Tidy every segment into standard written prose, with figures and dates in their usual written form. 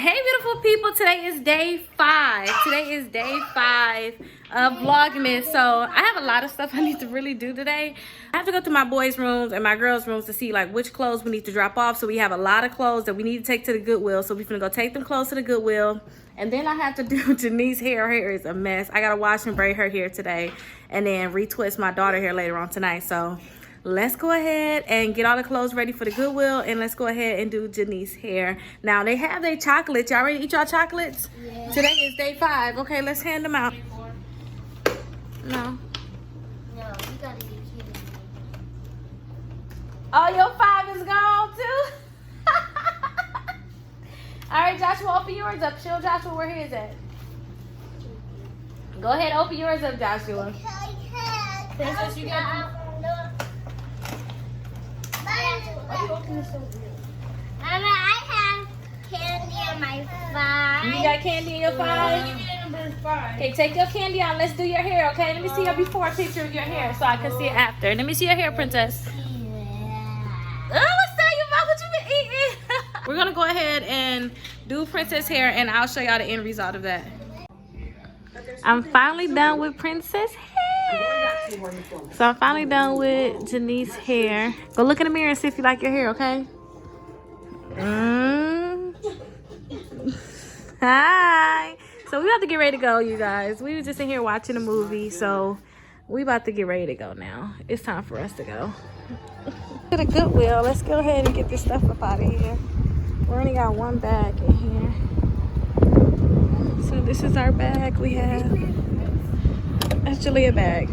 Hey beautiful people, today is day 5. Today is day 5 of Vlogmas. So I have a lot of stuff I need to really do today. I have to go to my boys' rooms and my girls' rooms to see like which clothes we need to drop off. So we have a lot of clothes that we need to take to the Goodwill. So we're gonna go take them clothes to the Goodwill. And then I have to do Janice's hair. Her hair is a mess. I gotta wash and braid her hair today and then retwist my daughter hair later on tonight. So let's go ahead and get all the clothes ready for the Goodwill, and let's go ahead and do Janice's hair. Now, they have their chocolates. Y'all ready to eat y'all chocolates? Yeah. Today is day 5. Okay, let's hand them out. No. No, you gotta get candy. Oh, your 5 is gone, too? All right, Joshua, open yours up. Show Joshua where his at. Go ahead, open yours up, Joshua. Princess, you got it? Mama, I have candy on my 5. You got candy in your 5? Give me number 5. Okay, take your candy out. Let's do your hair, okay? Let me see your before picture of your hair so I can see it after. Let me see your hair, Princess. Oh, what's that? What you been eating? We're going to go ahead and do Princess hair, and I'll show y'all the end result of that. I'm finally done with Princess hair. So I'm finally done with Janice's hair. Go look in the mirror and see if you like your hair, okay? Hi. So we about to get ready to go, you guys. We were just in here watching a movie, so we about to get ready to go now. It's time for us to go. To the Goodwill. Let's go ahead and get this stuff up out of here. We only got one bag in here. So this is our bag we have. Actually a bag.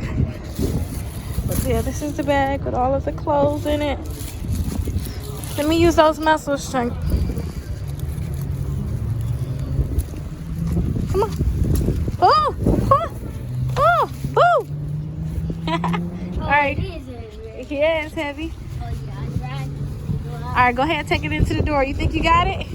But yeah, this is the bag with all of the clothes in it. Let me use those muscles, Chunk. Come on. Oh! Oh! Oh! Oh! Alright. Yeah, it's heavy. Alright, go ahead and take it into the door. You think you got it?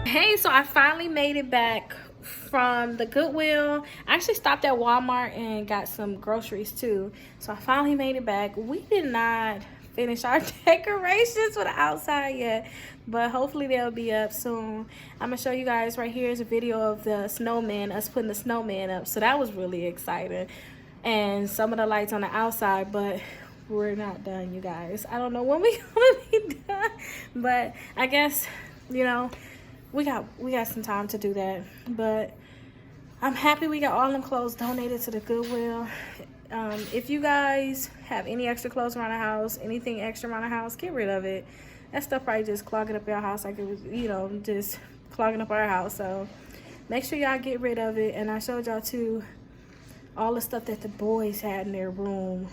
Hey, so I finally made it back from the Goodwill. I actually stopped at Walmart and got some groceries too. So I finally made it back. We did not finish our decorations for the outside yet, but hopefully they'll be up soon. I'm gonna show you guys right here is a video of the snowman, us putting the snowman up. So that was really exciting. And some of the lights on the outside, but we're not done, you guys. I don't know when we're gonna be done, but I guess, you know, we got some time to do that. But I'm happy we got all them clothes donated to the Goodwill. If you guys have any extra clothes around the house, anything extra around the house, get rid of it. That stuff probably just clogging up your house like it was, you know, just clogging up our house. So make sure y'all get rid of it. And I showed y'all too all the stuff that the boys had in their room.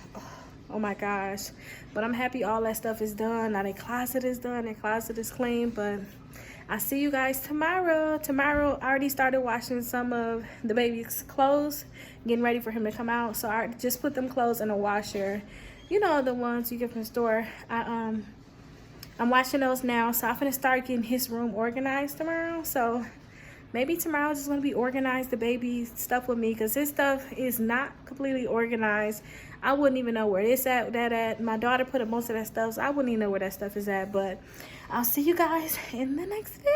Oh my gosh. But I'm happy all that stuff is done. Now their closet is done, their closet is clean. But I'll see you guys tomorrow. Tomorrow, I already started washing some of the baby's clothes, getting ready for him to come out. So I just put them clothes in a washer. You know, the ones you get from the store. I'm washing those now. So I'm going to start getting his room organized tomorrow. So maybe tomorrow is just going to be organized, the baby's stuff with me, because his stuff is not completely organized. I wouldn't even know where it's at, My daughter put up most of that stuff, so I wouldn't even know where that stuff is at. But I'll see you guys in the next video.